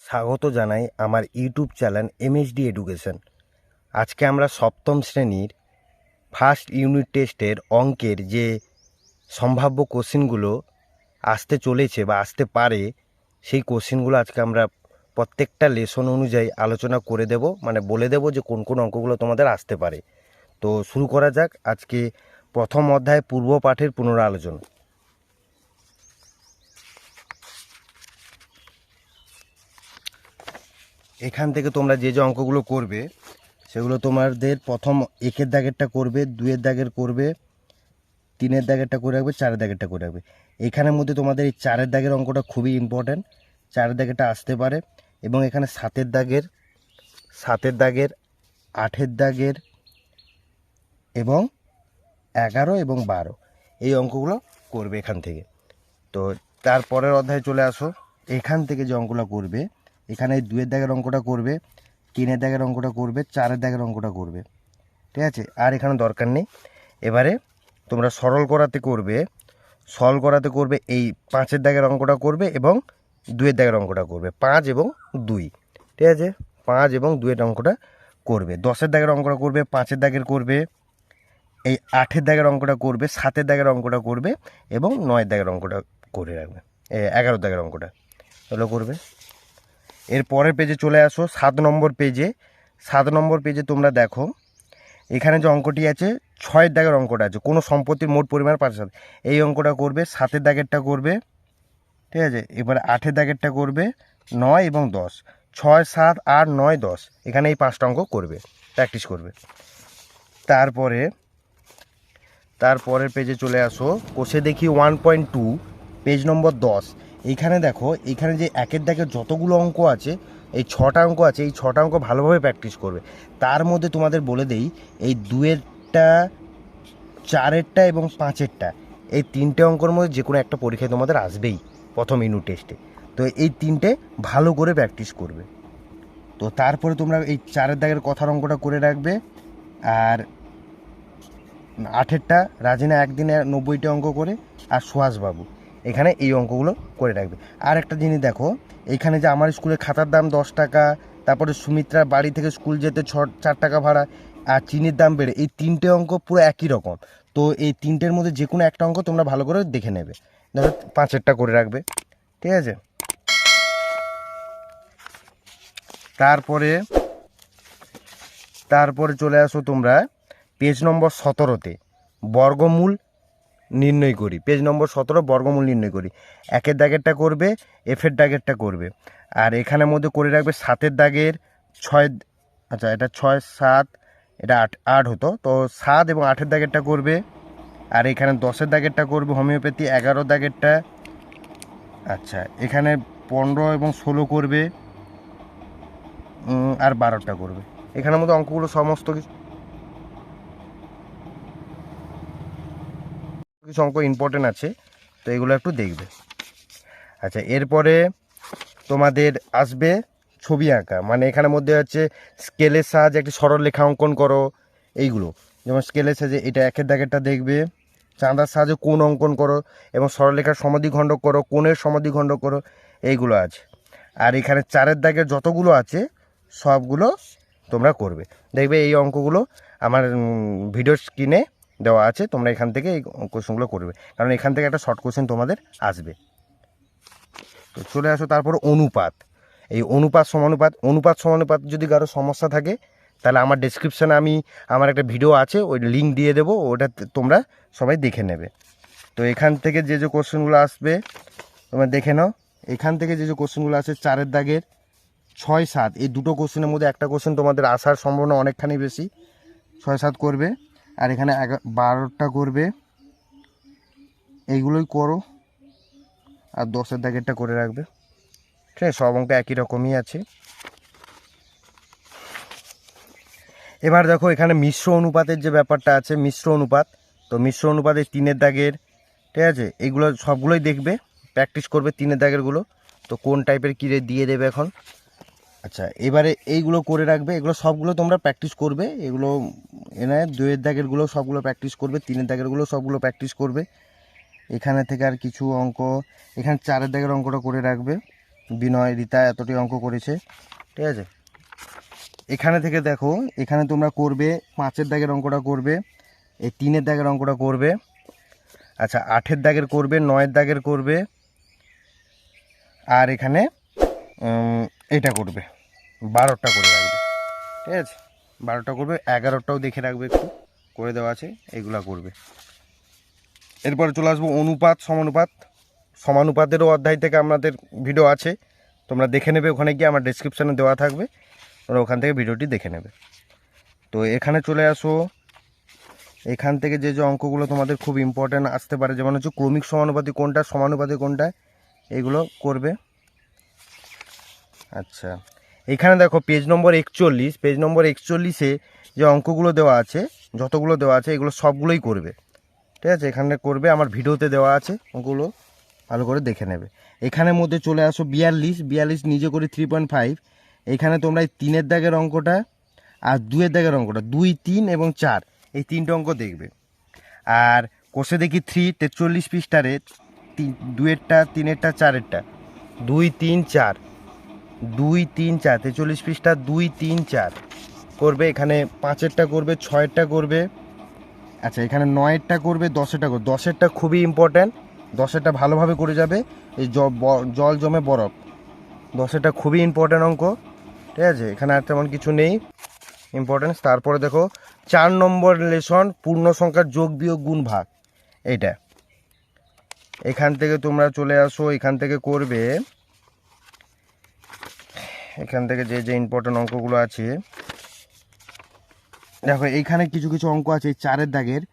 স্বাগত জানাই আমার ইউটিউব চ্যানেল এমএসডি এডুকেশন। আজকে আমরা সপ্তম শ্রেণীর ফার্স্ট ইউনিট টেস্টের অঙ্কের যে সম্ভাব্য কোশ্চেনগুলো আসতে চলেছে বা আসতে পারে, সেই কোশ্চেনগুলো আজকে আমরা প্রত্যেকটা লেসন অনুযায়ী আলোচনা করে দেব, মানে বলে দেব যে কোন কোন অঙ্কগুলো তোমাদের আসতে পারে। তো শুরু করা যাক আজকে প্রথম অধ্যায় পূর্ব পাঠের পুনরালোচনা। এখান থেকে তোমরা যে যে অঙ্কগুলো করবে সেগুলো তোমাদের প্রথম একের দাগেরটা করবে, দুইয়ের দাগের করবে, তিনের দাগেরটা করে রাখবে, চারের দাগেরটা করে রাখবে। এখানের মধ্যে তোমাদের এই চারের দাগের অঙ্কটা খুবই ইম্পর্ট্যান্ট, চারের দাগেরটা আসতে পারে। এবং এখানে সাতের দাগের, আটের দাগের এবং 11 এবং 12 এই অঙ্কগুলো করবে এখান থেকে। তো তারপরের অধ্যায়ে চলে আসো। এখান থেকে যে অঙ্কগুলো করবে, এখানে দুইয়ের দাগের অঙ্কটা করবে, তিনের দাগের অঙ্কটা করবে, চারের দাগের অঙ্কটা করবে, ঠিক আছে? আর এখানে দরকার নেই। এবারে তোমরা সরল করাতে করবে এই 5-এর দাগের অঙ্কটা করবে এবং 2-এর দাগের অঙ্কটা করবে, 5 এবং 2, ঠিক আছে? 5 এবং 2-এর অঙ্কটা করবে। 10-এর দাগের অঙ্কটা করবে, 5-এর দাগের করবে, এই 8-এর দাগের অঙ্কটা করবে, 7-এর দাগের অঙ্কটা করবে এবং 9-এর দাগের অঙ্কটা করে রাখবে, 11 দাগের অঙ্কটা এগুলো করবে। এর পরের পেজে চলে আসো, 7 নম্বর পেজে। 7 নম্বর পেজে তোমরা দেখো এখানে যে অঙ্কটি আছে, 6-এর দাগের অঙ্কটা আছে, কোনো সম্পত্তির মোট পরিমাণ 5 এই অঙ্কটা করবে। 7-এর দাগেরটা করবে, ঠিক আছে? এবার 8-এর দাগেরটা করবে, 9 এবং 10, 6, 7, 8, 9, 10 এখানে এই 5টা অঙ্ক করবে, প্র্যাকটিস করবে। তারপরের পেজে চলে আসো, কোষে দেখি 1.2 পেজ নম্বর 10। এইখানে দেখো, এইখানে যে একের দাগের যতগুলো অঙ্ক আছে, এই 6টা অঙ্ক আছে, এই 6টা অঙ্ক ভালোভাবে প্র্যাকটিস করবে। তার মধ্যে তোমাদের বলে দেই, এই 2-এরটা, 4-এরটা এবং 5-এরটা, এই 3টে অঙ্কর মধ্যে যে কোনো একটা পরীক্ষায় তোমাদের আসবেই প্রথম ইউনিট টেস্টে। তো এই 3টে ভালো করে প্র্যাকটিস করবে। তো তারপরে তোমরা এই 4-এর দাগের কথার অঙ্কটা করে রাখবে। আর 8-এরটা রাজিনা একদিনে 90টা অঙ্ক করে, আর সুহাসবাবু এখানে এই অঙ্কগুলো করে রাখবে। আর একটা জিনিস দেখো, এইখানে যে আমার স্কুলের খাতার দাম 10 টাকা, তারপরে সুমিত্রার বাড়ি থেকে স্কুল যেতে 4 টাকা ভাড়া, আর চিনির দাম বেড়ে, এই 3টে অঙ্ক পুরো একই রকম। তো এই 3টের মধ্যে যে কোনো একটা অঙ্ক তোমরা ভালো করে দেখে নেবে। ধরো 5-এরটা করে রাখবে, ঠিক আছে? তারপরে চলে আসো তোমরা পেজ নম্বর 17-তে, বর্গমূল নির্ণয় করি। পেজ নম্বর 17, বর্গমূল নির্ণয় করি। 1-এর দাগেরটা করবে, এফের দাগেরটা করবে। আর এখানের মধ্যে করে রাখবে 7-এর দাগের 6, আচ্ছা এটা 6, 7, এটা 8 হতো, তো 7 এবং 8-এর দাগেরটা করবে। আর এখানে 10-এর দাগেরটা করবে হোমিওপ্যাথি, 11 দাগেরটা, আচ্ছা এখানে 15 এবং 16 করবে, আর 12টা করবে। এখানের মধ্যে অঙ্কগুলো সমস্ত কিছু অঙ্ক ইম্পর্টেন্ট আছে, তো এগুলো একটু দেখবে। আচ্ছা, এরপরে তোমাদের আসবে ছবি আঁকা, মানে এখানের মধ্যে হচ্ছে স্কেলের সাহায্যে একটি সরলরেখা অঙ্কন করো, এইগুলো। যেমন স্কেলের সাহায্যে এটা 1-এর দাগেরটা দেখবে, চাঁদার সাহায্যে কোণ অঙ্কন করো এবং সরলরেখার সমাদ্বিখণ্ডক করো, কোণের সমাদ্বিখণ্ডক করো, এইগুলো আছে। আর এখানে 4-এর দাগের যতগুলো আছে সবগুলো তোমরা করবে। দেখবে এই অঙ্কগুলো আমার ভিডিও স্ক্রিনে দেওয়া আছে, তোমরা এখান থেকে এই কোশ্চেনগুলো করবে, কারণ এখান থেকে একটা শর্ট কোশ্চেন তোমাদের আসবে। তো চলে আসো তারপর অনুপাত। এই অনুপাত সমানুপাত যদি কারো সমস্যা থাকে, তাহলে আমার ডেসক্রিপশানে আমার একটা ভিডিও আছে, ওই লিঙ্ক দিয়ে দেবো, ওটা তোমরা সবাই দেখে নেবে। তো এখান থেকে যে যে কোশ্চেনগুলো আসবে তোমরা দেখে নাও। এখান থেকে যে যে কোশ্চেনগুলো আছে, 4-এর দাগের 6, 7 এই দুটো কোশ্চেনের মধ্যে একটা কোশ্চেন তোমাদের আসার সম্ভাবনা অনেকখানি বেশি, 6, 7 করবে। আর এখানে 12টা করবে, এইগুলোই করো। আর 10-এর দাগেরটা করে রাখবে, ঠিক আছে? সব অঙ্ক একই রকমই আছে। এবার দেখো এখানে মিশ্র অনুপাতের যে ব্যাপারটা আছে, মিশ্র অনুপাত। তো মিশ্র অনুপাতের 3-এর দাগের, ঠিক আছে? এইগুলো সবগুলোই দেখবে, প্র্যাকটিস করবে 3-এর দাগেরগুলো। তো কোন টাইপের কী দিয়ে দেবে এখন। আচ্ছা, এবারে এইগুলো করে রাখবে, এগুলো সবগুলো তোমরা প্র্যাকটিস করবে। এগুলো এনে 2-এর দাগেরগুলো সবগুলো প্র্যাকটিস করবে, 3-এর দাগেরগুলো সবগুলো প্র্যাকটিস করবে। এখানে থেকে আর কিছু অঙ্ক, এখানে 4-এর দাগের অঙ্কটা করে রাখবে, বিনয়, রীতা এতটি অঙ্ক করেছে, ঠিক আছে। এখানে থেকে দেখো, এখানে তোমরা করবে 5-এর দাগের অঙ্কটা করবে, এই 3-এর দাগের অঙ্কটা করবে, আচ্ছা 8-এর দাগের করবে, 9-এর দাগের করবে, আর এখানে এটা করবে, 12টা করে রাখবে, ঠিক আছে। 12টা করবে, 11টাও দেখে রাখবে, একটু করে দেওয়া আছে, এইগুলা করবে। এরপরে চলে আসবো অনুপাত সমানুপাত। সমানুপাতেরও অধ্যায় থেকে আমাদের ভিডিও আছে, তোমরা দেখে নেবে, ওখানে গিয়ে আমার ডেসক্রিপশানে দেওয়া থাকবে, তোমরা ওখান থেকে ভিডিওটি দেখে নেবে। তো এখানে চলে আসো, এখান থেকে যে যে অঙ্কগুলো তোমাদের খুব ইম্পর্ট্যান্ট আসতে পারে, যেমন হচ্ছে ক্রমিক সমানুপাতি কোনটা, সমানুপাতি কোনটা, এইগুলো করবে। আচ্ছা, এখানে দেখো পেজ নম্বর 41, পেজ নম্বর 41-এ যে অঙ্কগুলো দেওয়া আছে, যতগুলো দেওয়া আছে এগুলো সবগুলোই করবে, ঠিক আছে। এখানে করবে, আমার ভিডিওতে দেওয়া আছে, অঙ্কগুলো ভালো করে দেখে নেবে। এখানের মধ্যে চলে আসো 42 নিজে করে 3.5। এখানে তোমরা এই 3-এর দাগের অঙ্কটা আর 2-এর দাগের অঙ্কটা, 2, 3 এবং 4, এই 3টে অঙ্ক দেখবে। আর কোষে দেখি 3 43 পৃষ্ঠারে 2-এরটা, 3-এরটা, 4-এরটা, 2, 3, 4, 2, 3, 4, 43 পৃষ্ঠা, 2, 3, 4 করবে। এখানে 5-এরটা করবে, 6-এরটা করবে, আচ্ছা এখানে 9-এরটা করবে, 10-এরটা করবে। 10-এরটা খুবই ইম্পর্ট্যান্ট, 10-এরটা ভালোভাবে করে যাবে, এই জল জমে বরফ, 10-এরটা খুবই ইম্পর্ট্যান্ট অঙ্ক, ঠিক আছে। এখানে আর তেমন কিছু নেই ইম্পর্টেন্স। তারপরে দেখো 4 নম্বর লেসন, পূর্ণ সংখ্যার যোগ বিয়োগ গুণ ভাগ, এইটা এখান থেকে তোমরা চলে আসো, এখান থেকে করবে, এখান থেকে যে যে ইম্পর্টেন্ট অঙ্কগুলো আছে দেখো, এইখানে কিছু কিছু অঙ্ক আছে 4-এর দাগের,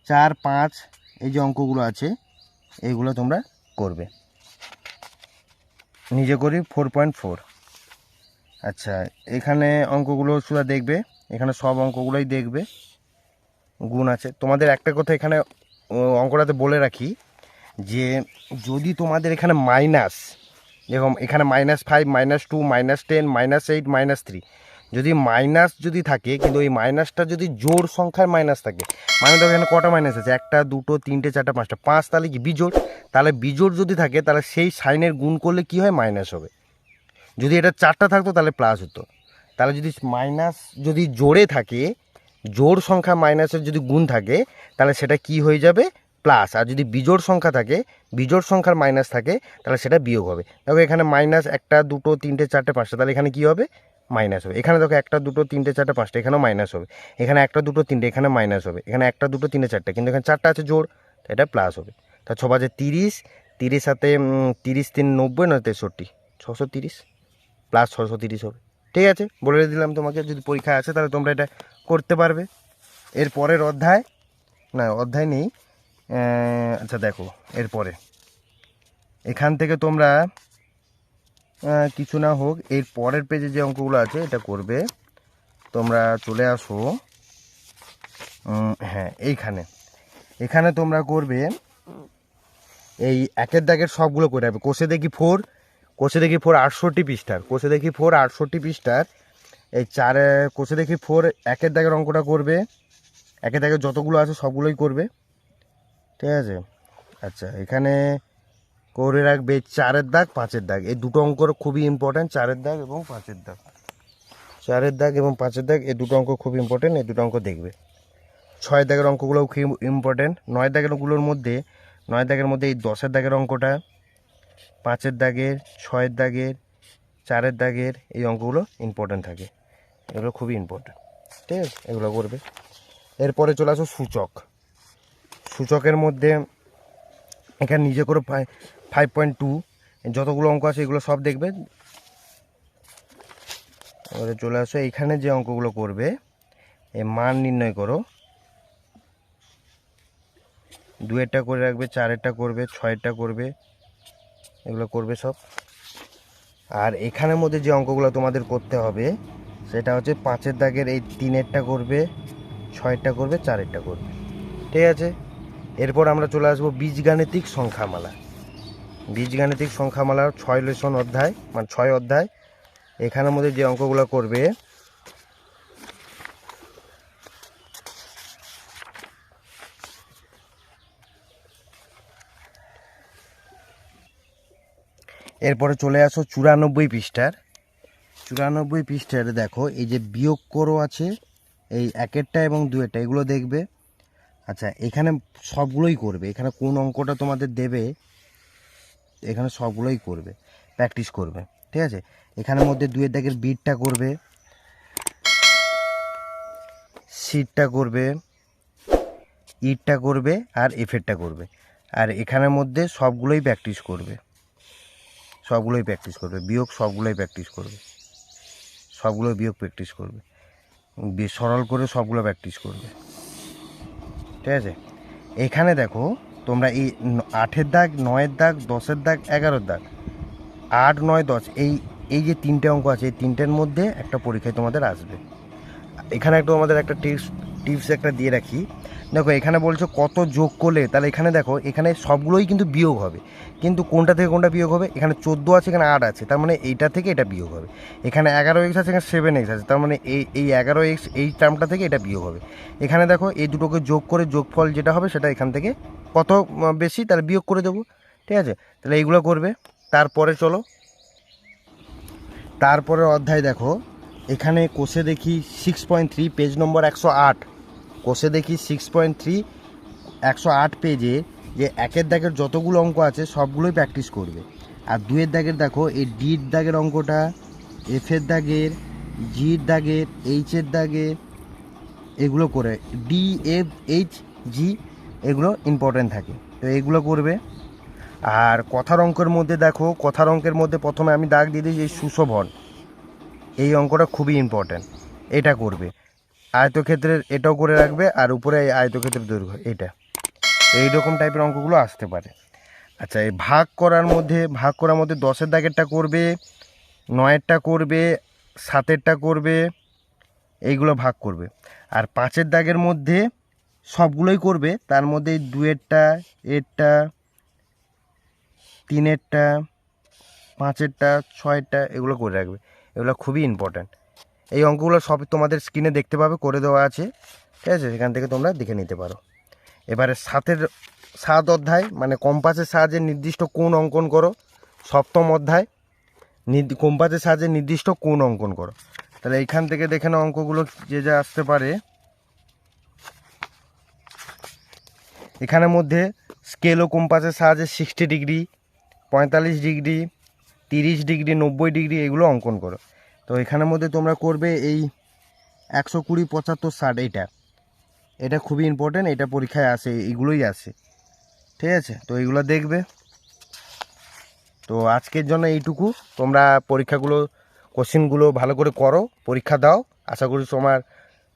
4, 5, এই যে অঙ্কগুলো আছে এইগুলো তোমরা করবে নিজে করি 4.4। আচ্ছা, এখানে অঙ্কগুলো শুধু দেখবে, এখানে সব অঙ্কগুলোই দেখবে, গুণ আছে। তোমাদের একটা কথা এখানে অঙ্কটাতে বলে রাখি, যে যদি তোমাদের এখানে মাইনাস, যেরকম এখানে -5, -2, -10, -8, -3, যদি মাইনাস যদি থাকে, কিন্তু ওই মাইনাসটা যদি জোড় সংখ্যার মাইনাস থাকে, মানে দেখো এখানে কটা মাইনাস আছে, 1, 2, 3, 4, 5, 5, তাহলে কি বিজোড়, তাহলে বিজোড় যদি থাকে তাহলে সেই সাইনের গুণ করলে কি হয়, মাইনাস হবে। যদি এটা 4টা থাকতো তাহলে প্লাস হতো। তাহলে যদি মাইনাস যদি জোড়ে থাকে, জোড় সংখ্যা মাইনাসের যদি গুণ থাকে, তাহলে সেটা কি হয়ে যাবে, প্লাস। আর যদি বিজোড় সংখ্যা থাকে, বিজোড় সংখ্যার মাইনাস থাকে, তাহলে সেটা বিয়োগ হবে। দেখো এখানে -1, 2, 3, 4, 5, তাহলে এখানে কি হবে, মাইনাস হবে। এখানে দেখো 1, 2, 3, 4, 5, এখানেও মাইনাস হবে। এখানে 1, 2, 3, এখানে মাইনাস হবে। এখানে 1, 2, 3, 4, কিন্তু এখানে 4টা আছে জোড়, এটা প্লাস হবে। তা 6 × 5 = 30, 30 সাথে 30, 3, 90, না 63, 630, প্লাস 630 হবে। ঠিক আছে, বলে দিলাম তোমাকে, যদি পরীক্ষা আছে তাহলে তোমরা এটা করতে পারবে। এর পরের অধ্যায়, না অধ্যায় নেই, আচ্ছা দেখো এরপরে এখান থেকে তোমরা কিছু না হোক, এর পরের পেজে যে অঙ্কগুলো আছে এটা করবে। তোমরা চলে আসো, হ্যাঁ এইখানে, এখানে তোমরা করবে এই 1-এর দাগের সবগুলো করে রাখবে। কোষে দেখি 4, কোষে দেখি 4 68 পৃষ্ঠার, কোষে দেখি 4 68 পৃষ্ঠার, এই 4 কোষে দেখি 4 1-এর দাগের অঙ্কটা করবে। 1-এর দাগের যতগুলো আছে সবগুলোই করবে, ঠিক আছে। আচ্ছা, এখানে করে রাখবে 4-এর দাগ, 5-এর দাগ, এই দুটো অঙ্ক খুবই ইম্পর্ট্যান্ট, 4-এর দাগ এবং 5-এর দাগ, 4-এর দাগ এবং 5-এর দাগ, এই দুটো অঙ্ক খুব ইম্পর্ট্যান্ট, এই দুটো অঙ্ক দেখবে। 6-এর দাগের অঙ্কগুলোও খুব ইম্পর্ট্যান্ট। 9-এর দাগের অঙ্কগুলোর মধ্যে, 9-এর দাগের মধ্যে এই 10-এর দাগের অঙ্কটা, 5-এর দাগের, 6-এর দাগের, 4-এর দাগের, এই অঙ্কগুলো ইম্পর্ট্যান্ট থাকে, এগুলো খুবই ইম্পর্ট্যান্ট, ঠিক আছে, এগুলো করবে। এরপরে চলে আসো সূচক। সূচকের মধ্যে এখানে নিজে করে 5.2 যতগুলো অঙ্ক আছে এগুলো সব দেখবে। এবারে চলে আসো, এইখানে যে অঙ্কগুলো করবে, এই মান নির্ণয় করো, 2-এরটা করে রাখবে, 4-এরটা করবে, 6-এরটা করবে, এগুলো করবে সব। আর এখানের মধ্যে যে অঙ্কগুলো তোমাদের করতে হবে সেটা হচ্ছে 5-এর দাগের এই 3-এরটা করবে, 6-এরটা করবে, 4-এরটা করবে, ঠিক আছে। এরপর আমরা চলে আসবো বীজগাণিতিক সংখ্যামালা। বীজগাণিতিক সংখ্যামালার 6 লেসন অধ্যায়, মানে 6 অধ্যায়। এখানের মধ্যে যে অঙ্কগুলো করবে, এরপরে চলে আসো 94 পৃষ্ঠার। 94 পৃষ্ঠার দেখো এই যে বিয়োগ করো আছে, এই একেরটা এবং দুয়েরটা এগুলো দেখবে। আচ্ছা, এখানে সবগুলোই করবে, এখানে কোন অঙ্কটা তোমাদের দেবে এখানে সবগুলোই করবে, প্র্যাকটিস করবে, ঠিক আছে। এখানের মধ্যে দুয়ের দাগের বিটটা করবে, সিটটা করবে, ইটটা করবে, আর এফেরটা করবে। আর এখানের মধ্যে সবগুলোই প্র্যাকটিস করবে, সবগুলোই প্র্যাকটিস করবে, বিয়োগ সবগুলোই প্র্যাকটিস করবে, সবগুলো বিয়োগ প্র্যাকটিস করবে, সরল করে সবগুলো প্র্যাকটিস করবে, ঠিক আছে। এখানে দেখো তোমরা এই 8-এর দাগ, 9-এর দাগ, 10-এর দাগ, 11-এর দাগ, 8, 9, 10 এই যে তিনটে অঙ্ক আছে, এই তিনটের মধ্যে একটা পরীক্ষায় তোমাদের আসবে। এখানে একটা তোমাদের একটা টিপস একটা দিয়ে রাখি। দেখো এখানে বলছো কত যোগ করলে, তাহলে এখানে দেখো এখানে সবগুলোই কিন্তু বিয়োগ হবে, কিন্তু কোনটা থেকে কোনটা বিয়োগ হবে, এখানে 14 আছে, এখানে 8 আছে, তার মানে এইটা থেকে এটা বিয়োগ হবে। এখানে 11x আছে, এখানে 7x আছে, তার মানে এই 11x এই টার্মটা থেকে এটা বিয়োগ হবে। এখানে দেখো এই দুটোকে যোগ করে যোগফল যেটা হবে সেটা এখান থেকে কত বেশি তাহলে বিয়োগ করে দেবো, ঠিক আছে। তাহলে এইগুলো করবে। তারপরে চলো তারপরের অধ্যায় দেখো, এখানে কোষে দেখি 6.3 পেজ নম্বর 108, কোষে দেখি 6.3 108 পেজে যে একের দাগের যতগুলো অঙ্ক আছে সবগুলোই প্র্যাকটিস করবে। আর দুয়ের দাগের দেখো এই ডির দাগের অঙ্কটা, এফের দাগের, জির দাগের, এইচের দাগের এগুলো করে, ডি, এফ, এইচ, জি এগুলো ইম্পর্টেন্ট থাকে, তো এগুলো করবে। আর কথার অঙ্কের মধ্যে দেখো, কথার অঙ্কের মধ্যে প্রথমে আমি দাগ দিয়ে দিই এই সুশোভন, এই অঙ্কটা খুবই ইম্পর্ট্যান্ট, এটা করবে। আয়তক্ষেত্রের এটাও করে রাখবে, আর উপরে এই আয়তক্ষেত্রের দৈর্ঘ্য এটা, এইরকম টাইপের অঙ্কগুলো আসতে পারে। আচ্ছা, এই ভাগ করার মধ্যে 10-এর দাগেরটা করবে, 9-এরটা করবে, 7-এরটা করবে, এইগুলো ভাগ করবে। আর 5-এর দাগের মধ্যে সবগুলোই করবে, তার মধ্যে 2-এরটা, এরটা, 3-এরটা, 5-এরটা, 6-এরটা এগুলো করে রাখবে, এগুলো খুবই ইম্পর্ট্যান্ট। এই অঙ্কগুলো সব তোমাদের স্ক্রিনে দেখতে পাবে, করে দেওয়া আছে, ঠিক আছে, সেখান থেকে তোমরা দেখে নিতে পারো। এবারে 7 অধ্যায় মানে কম্পাসের সাহায্যে নির্দিষ্ট কোণ অঙ্কন করো। 7ম অধ্যায় কম্পাসের সাহায্যে নির্দিষ্ট কোণ অঙ্কন করো। তাহলে এইখান থেকে দেখে নাও অঙ্কগুলো যে যা আসতে পারে। এখানের মধ্যে স্কেল ও কম্পাসের সাহায্যে 60 ডিগ্রি, 45 ডিগ্রি, 30 ডিগ্রি, 90 ডিগ্রি এগুলো অঙ্কন করো। তো এখানের মধ্যে তোমরা করবে এই 120, 75, 60 এটা খুবই ইম্পর্টেন্ট, এটা পরীক্ষায় আসে, এইগুলোই আসে, ঠিক আছে। তো এইগুলো দেখবে। তো আজকের জন্য এইটুকু, তোমরা পরীক্ষাগুলো কোশ্চেনগুলো ভালো করে করো, পরীক্ষা দাও, আশা করি তোমার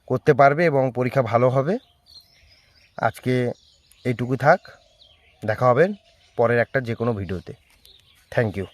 করতে পারবে এবং পরীক্ষা ভালো হবে। আজকে এইটুকু থাক, দেখা হবে পরের একটা যে কোনো ভিডিওতে। Thank you.